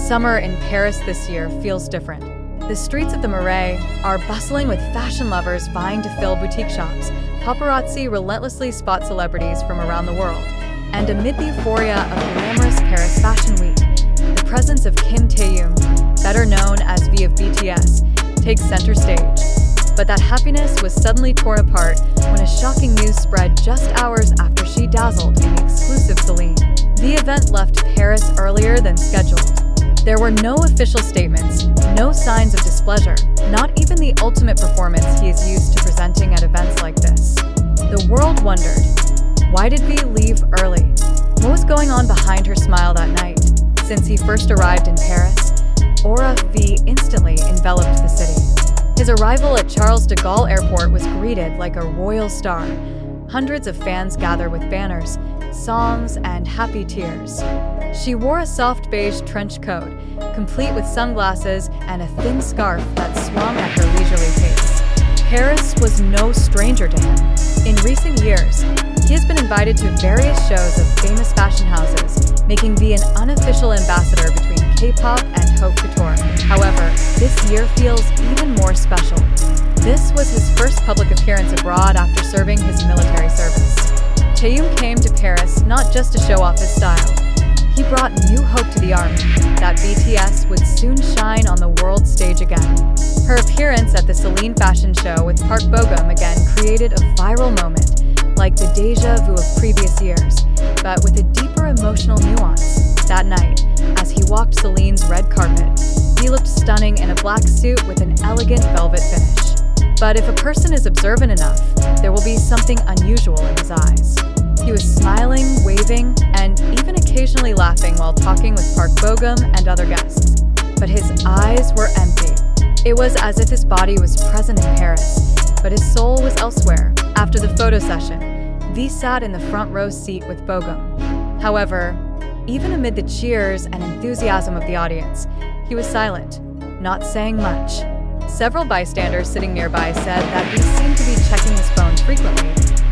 Summer in Paris this year feels different. The streets of the Marais are bustling with fashion lovers vying to fill boutique shops. Paparazzi relentlessly spot celebrities from around the world. And amid the euphoria of glamorous Paris Fashion Week, the presence of Taehyung, better known as V of BTS, takes center stage. But that happiness was suddenly torn apart when a shocking news spread just hours after she dazzled in the exclusive Celine. The event left Paris earlier than scheduled. There were no official statements, no signs of displeasure, not even the ultimate performance he is used to presenting at events like this. The world wondered, why did V leave early? What was going on behind her smile that night? Since he first arrived in Paris, aura V instantly enveloped the city. His arrival at Charles de Gaulle Airport was greeted like a royal star. Hundreds of fans gathered with banners, songs, and happy tears. She wore a soft beige trench coat, complete with sunglasses and a thin scarf that swung at her leisurely pace. Paris was no stranger to him. In recent years, he has been invited to various shows of famous fashion houses, making V an unofficial ambassador between K-pop and haute couture. However, this year feels even more special. This was his first public appearance abroad after serving his military service. Taehyung came to Paris not just to show off his style. He brought new hope to the army that BTS would soon shine on the world stage again. Her appearance at the Celine fashion show with Park Bo-gum again created a viral moment, like the déjà vu of previous years, but with a deeper emotional nuance. That night, as he walked Celine's red carpet, he looked stunning in a black suit with an elegant velvet finish. But if a person is observant enough, there will be something unusual in his eyes. He was smiling, waving, and even occasionally laughing while talking with Park Bo-gum and other guests. But his eyes were empty. It was as if his body was present in Paris, but his soul was elsewhere. After the photo session, V sat in the front row seat with Bo-gum. However, even amid the cheers and enthusiasm of the audience, he was silent, not saying much. Several bystanders sitting nearby said that V seemed to be checking his phone frequently,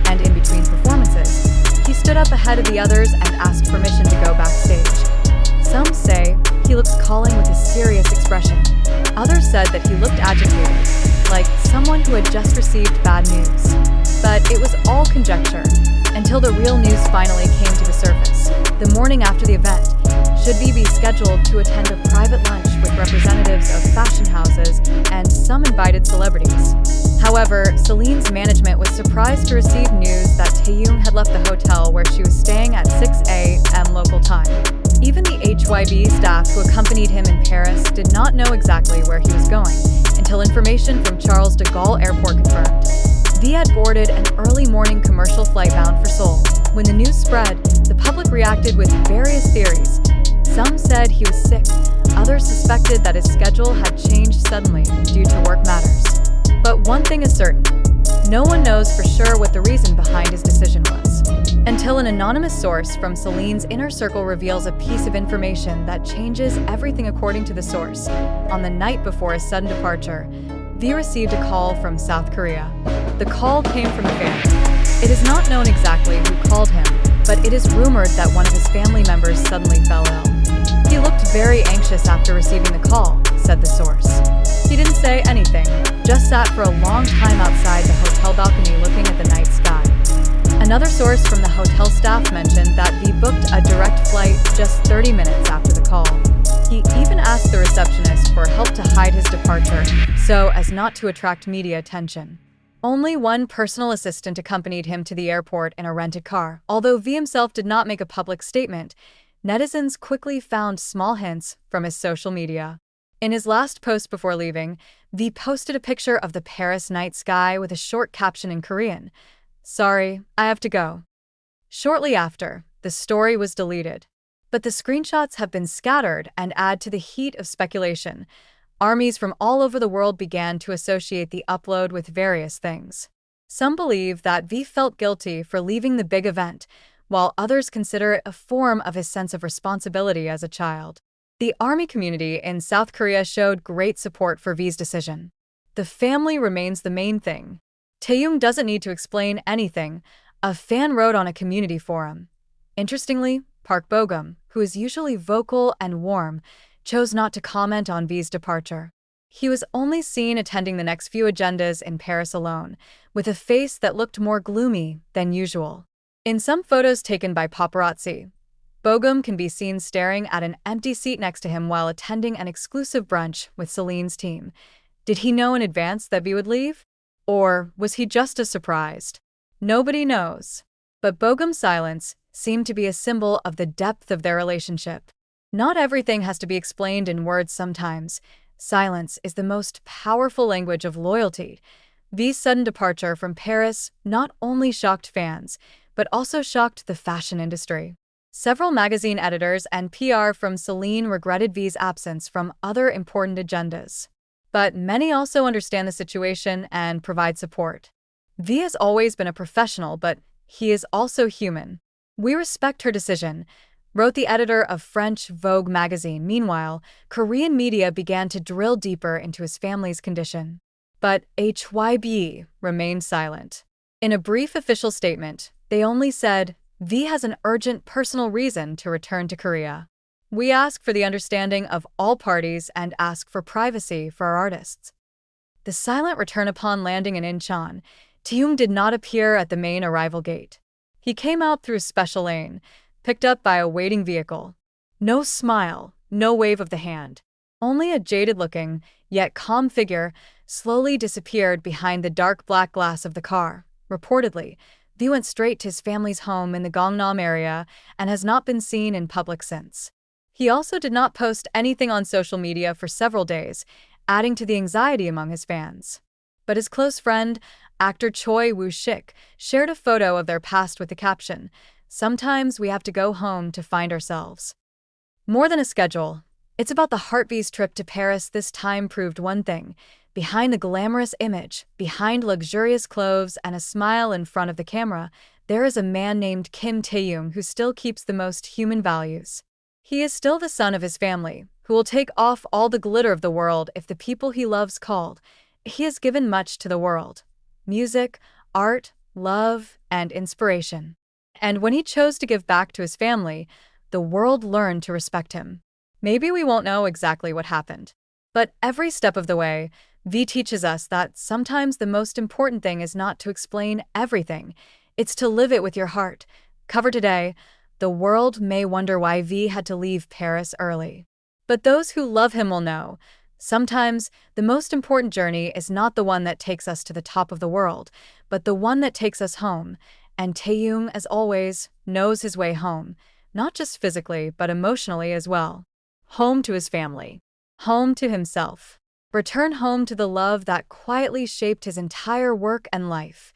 and in between performances, he stood up ahead of the others and asked permission to go backstage. Some say he looks calling with a serious expression. Others said that he looked agitated, like someone who had just received bad news. But it was all conjecture, until the real news finally came to the surface. The morning after the event, should V be scheduled to attend a private lunch with representatives of fashion houses and some invited celebrities. However, Celine's management was surprised to receive news that Taehyung had left the hotel where she was staying at 6 a.m. local time. Even the hybe staff who accompanied him in Paris did not know exactly where he was going, until information from Charles de Gaulle Airport confirmed. V had boarded an early morning commercial flight bound for Seoul. When the news spread, the public reacted with various theories. Some said he was sick, others suspected that his schedule had changed suddenly due to work matters. But one thing is certain, no one knows for sure what the reason behind his decision was, until an anonymous source from Celine's inner circle reveals a piece of information that changes everything according to the source. On the night before his sudden departure, V received a call from South Korea. The call came from a fan. It is not known exactly who called him, but it is rumored that one of his family members suddenly fell ill. He looked very anxious after receiving the call, said the source. He didn't say anything, just sat for a long time outside the hotel balcony looking at the night sky. Another source from the hotel staff mentioned that V booked a direct flight just 30 minutes after the call. He even asked the receptionist for help to hide his departure, so as not to attract media attention. Only one personal assistant accompanied him to the airport in a rented car. Although V himself did not make a public statement, netizens quickly found small hints from his social media. In his last post before leaving, V posted a picture of the Paris night sky with a short caption in Korean, "Sorry, I have to go." Shortly after, the story was deleted. But the screenshots have been scattered and add to the heat of speculation. Armies from all over the world began to associate the upload with various things. Some believe that V felt guilty for leaving the big event, while others consider it a form of his sense of responsibility as a child. The army community in South Korea showed great support for V's decision. The family remains the main thing. Taehyung doesn't need to explain anything, a fan wrote on a community forum. Interestingly, Park Bo-gum, who is usually vocal and warm, chose not to comment on V's departure. He was only seen attending the next few agendas in Paris alone, with a face that looked more gloomy than usual. In some photos taken by paparazzi, Bogum can be seen staring at an empty seat next to him while attending an exclusive brunch with Celine's team. Did he know in advance that V would leave? Or was he just as surprised? Nobody knows. But Bogum's silence seemed to be a symbol of the depth of their relationship. Not everything has to be explained in words sometimes. Silence is the most powerful language of loyalty. V's sudden departure from Paris not only shocked fans, but also shocked the fashion industry. Several magazine editors and PR from Celine regretted V's absence from other important agendas. But many also understand the situation and provide support. V has always been a professional, but he is also human. We respect her decision, wrote the editor of French Vogue magazine. Meanwhile, Korean media began to drill deeper into his family's condition. But hybe remained silent. In a brief official statement, they only said, V has an urgent personal reason to return to Korea. We ask for the understanding of all parties and ask for privacy for our artists. The silent return. Upon landing in Incheon, Taehyung did not appear at the main arrival gate. He came out through a special lane, picked up by a waiting vehicle. No smile, no wave of the hand. Only a jaded-looking, yet calm figure slowly disappeared behind the dark black glass of the car. Reportedly, V went straight to his family's home in the Gangnam area and has not been seen in public since. He also did not post anything on social media for several days, adding to the anxiety among his fans. But his close friend, actor Choi Woo-shik, shared a photo of their past with the caption, "Sometimes we have to go home to find ourselves." More than a schedule, it's about the heart. V's trip to Paris this time proved one thing. Behind the glamorous image, behind luxurious clothes and a smile in front of the camera, there is a man named Kim Taehyung who still keeps the most human values. He is still the son of his family, who will take off all the glitter of the world if the people he loves called. He has given much to the world: music, art, love, and inspiration. And when he chose to give back to his family, the world learned to respect him. Maybe we won't know exactly what happened, but every step of the way, V teaches us that sometimes the most important thing is not to explain everything, it's to live it with your heart. Cover today, the world may wonder why V had to leave Paris early. But those who love him will know. Sometimes, the most important journey is not the one that takes us to the top of the world, but the one that takes us home. And Taehyung, as always, knows his way home, not just physically, but emotionally as well. Home to his family. Home to himself. Return home to the love that quietly shaped his entire work and life.